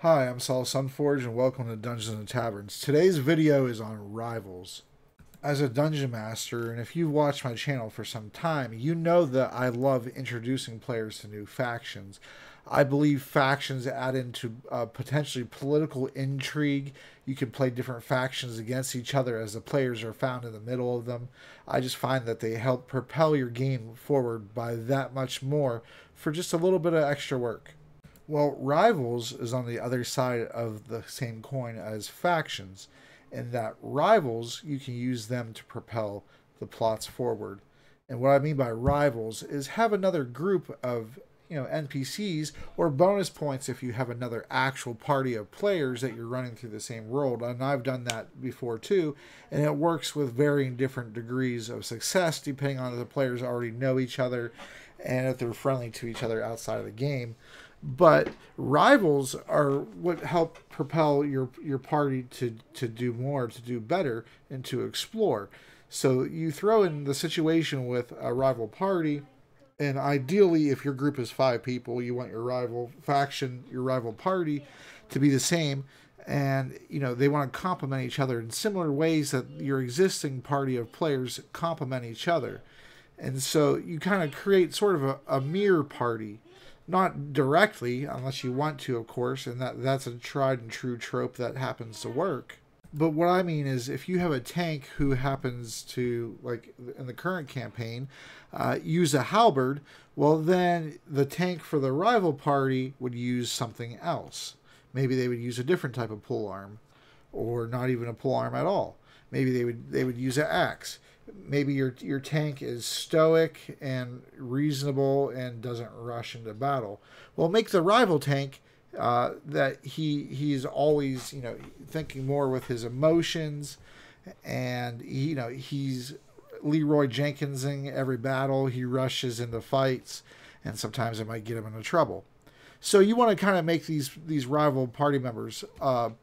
Hi, I'm Saul Sunforge and welcome to Dungeons and Taverns. Today's video is on Rivals. As a dungeon master, and if you've watched my channel for some time, you know that I love introducing players to new factions. I believe factions add into potentially political intrigue. You can play different factions against each other as the players are found in the middle of them. I just find that they help propel your game forward by that much more for just a little bit of extra work. Well, rivals is on the other side of the same coin as factions, in that rivals, you can use them to propel the plots forward. And what I mean by rivals is have another group of NPCs or bonus points if you have another actual party of players that you're running through the same world. And I've done that before too, and it works with varying different degrees of success depending on if the players already know each other and if they're friendly to each other outside of the game. But rivals are what help propel your party to do more, to do better, and to explore. So you throw in the situation with a rival party, and ideally, if your group is 5 people, you want your rival faction, your rival party, to be the same. And they want to complement each other in similar ways that your existing party of players complement each other. And so you kind of create sort of a mirror party. Not directly, unless you want to, of course, and that's a tried and true trope that happens to work. But what I mean is, if you have a tank who happens to, like in the current campaign, use a halberd, well then the tank for the rival party would use something else. Maybe they would use a different type of polearm, or not even a polearm at all. Maybe they would use an axe. Maybe your tank is stoic and reasonable and doesn't rush into battle. Well, make the rival tank that he's always thinking more with his emotions, and he's Leroy Jenkinsing every battle. He rushes into fights, and sometimes it might get him into trouble. So you want to kind of make these rival party members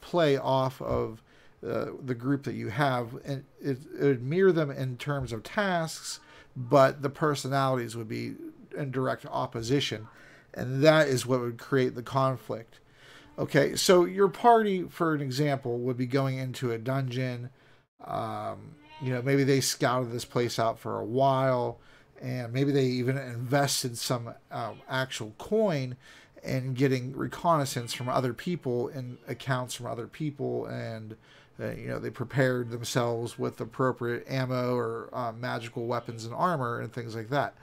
play off of the group that you have, and it would mirror them in terms of tasks, but the personalities would be in direct opposition, and that is what would create the conflict. Okay, so your party, for an example, would be going into a dungeon. Maybe they scouted this place out for a while, and maybe they even invested some actual coin in getting reconnaissance from other people and accounts from other people, and they prepared themselves with appropriate ammo or magical weapons and armor and things like that,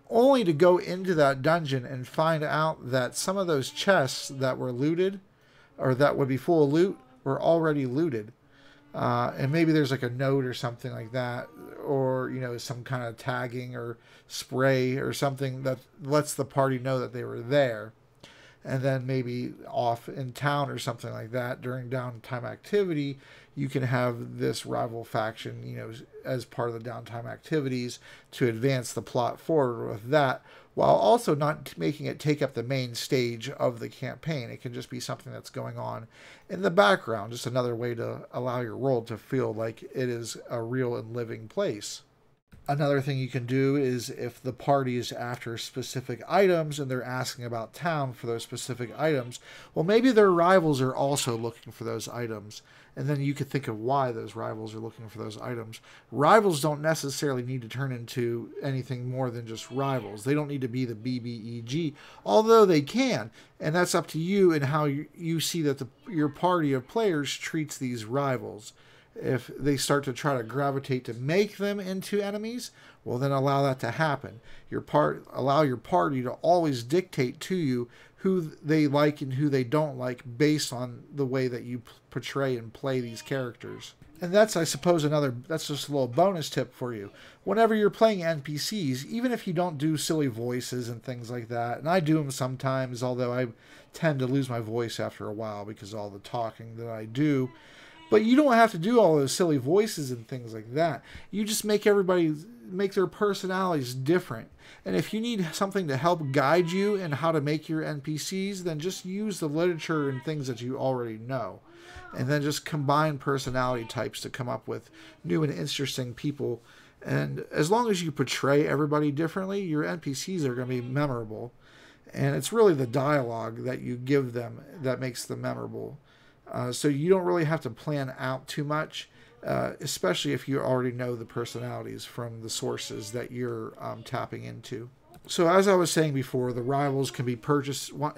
only to go into that dungeon and find out that some of those chests that were looted or that would be full of loot were already looted. And maybe there's like a note or something like that, or some kind of tagging or spray or something that lets the party know that they were there. And then maybe off in town or something like that during downtime activity, you can have this rival faction, as part of the downtime activities to advance the plot forward with that, while also not making it take up the main stage of the campaign. It can just be something that's going on in the background, just another way to allow your world to feel like it is a real and living place. Another thing you can do is if the party is after specific items and they're asking about town for those specific items, well, maybe their rivals are also looking for those items. And then you could think of why those rivals are looking for those items. Rivals don't necessarily need to turn into anything more than just rivals. They don't need to be the BBEG, although they can. And that's up to you and how you see that your party of players treats these rivals. If they start to try to gravitate to make them into enemies, well, then allow that to happen. Allow your party to always dictate to you who they like and who they don't like based on the way that you portray and play these characters. And that's, I suppose, that's just a little bonus tip for you. Whenever you're playing NPCs, even if you don't do silly voices and things like that, and I do them sometimes, although I tend to lose my voice after a while because of all the talking that I do. But you don't have to do all those silly voices and things like that. You just make their personalities different. And if you need something to help guide you in how to make your NPCs, then just use the literature and things that you already know. And then just combine personality types to come up with new and interesting people. And as long as you portray everybody differently, your NPCs are going to be memorable. And it's really the dialogue that you give them that makes them memorable. So you don't really have to plan out too much, especially if you already know the personalities from the sources that you're tapping into. So as I was saying before, the rivals can be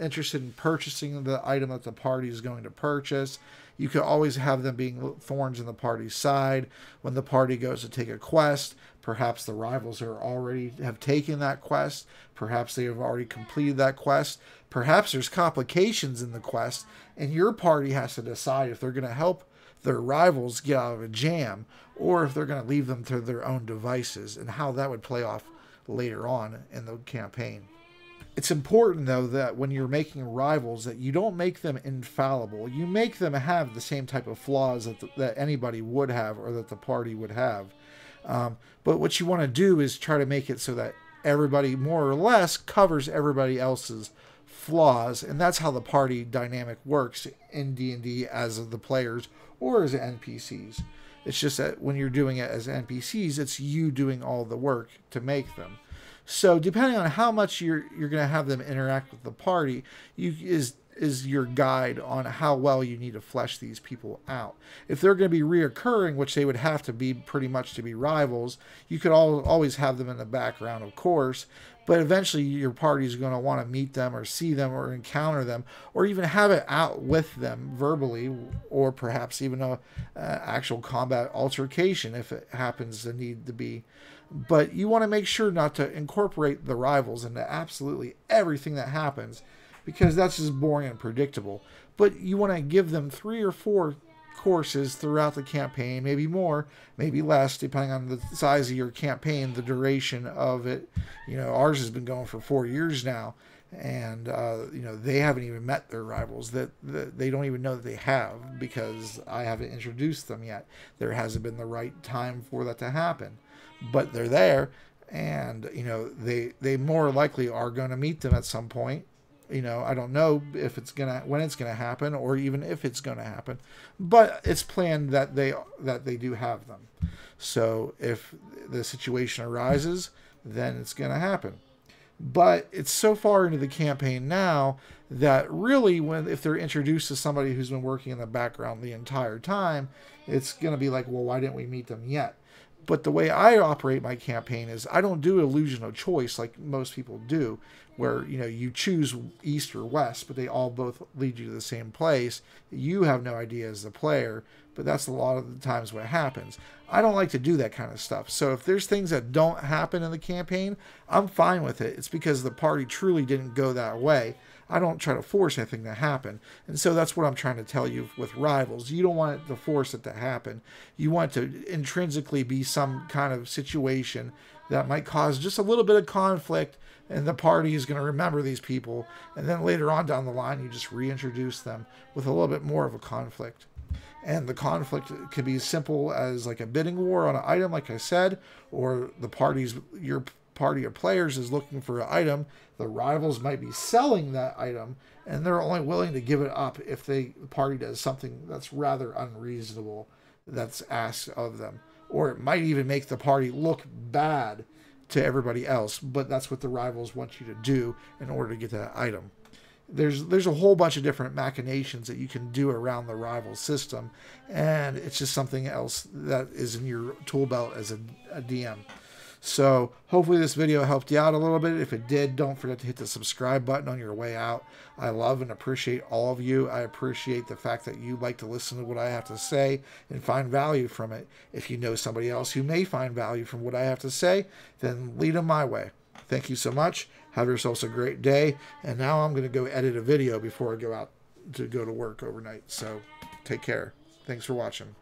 interested in purchasing the item that the party is going to purchase. You could always have them being thorns in the party's side. When the party goes to take a quest, perhaps the rivals have taken that quest. Perhaps they have already completed that quest. Perhaps there's complications in the quest, and your party has to decide if they're going to help their rivals get out of a jam, or if they're going to leave them to their own devices, and how that would play off later on in the campaign. It's important, though, that when you're making rivals, that you don't make them infallible. You make them have the same type of flaws that anybody would have, or that the party would have. But what you want to do is try to make it so that everybody more or less covers everybody else's flaws, and that's how the party dynamic works in D&D as the players or as NPCs. It's just that when you're doing it as NPCs, it's you doing all the work to make them. So depending on how much you're going to have them interact with the party, is your guide on how well you need to flesh these people out. If they're going to be reoccurring, which they would have to be pretty much to be rivals, you could always have them in the background, of course, but eventually your party is going to want to meet them or see them or encounter them, or even have it out with them verbally, or perhaps even a actual combat altercation if it happens to need to be. But you want to make sure not to incorporate the rivals into absolutely everything that happens, because that's just boring and predictable. But you want to give them 3 or 4 courses throughout the campaign, maybe more, maybe less, depending on the size of your campaign, the duration of it. You know, ours has been going for 4 years now, and you know, they haven't even met their rivals. That they don't even know that they have, because I haven't introduced them yet. There hasn't been the right time for that to happen, but they're there, and you know, they more likely are going to meet them at some point. You know, I don't know if when it's gonna happen, or even if it's gonna happen, but it's planned that they do have them. So if the situation arises, then it's gonna happen. But it's so far into the campaign now that really, if they're introduced to somebody who's been working in the background the entire time, it's gonna be like, well, why didn't we meet them yet? But the way I operate my campaign is I don't do illusion of choice like most people do, where, you know, you choose east or west, but they all both lead you to the same place. You have no idea as the player, but that's a lot of the times what happens. I don't like to do that kind of stuff. So if there's things that don't happen in the campaign, I'm fine with it. It's because the party truly didn't go that way. I don't try to force anything to happen. And so that's what I'm trying to tell you with rivals. You don't want it to force it to happen. You want it to intrinsically be some kind of situation that might cause just a little bit of conflict, and the party is going to remember these people. And then later on down the line, you just reintroduce them with a little bit more of a conflict. And the conflict could be as simple as like a bidding war on an item, like I said, or your party of players is looking for an item. The rivals might be selling that item, and they're only willing to give it up if the party does something that's rather unreasonable that's asked of them. Or it might even make the party look bad to everybody else, but that's what the rivals want you to do in order to get that item. There's a whole bunch of different machinations that you can do around the rival system, and it's just something else that is in your tool belt as a DM. So hopefully this video helped you out a little bit. If it did, don't forget to hit the subscribe button on your way out. I love and appreciate all of you. I appreciate the fact that you like to listen to what I have to say and find value from it. If you know somebody else who may find value from what I have to say, then lead them my way. Thank you so much. Have yourselves a great day. And now I'm going to go edit a video before I go out to work overnight. So take care. Thanks for watching.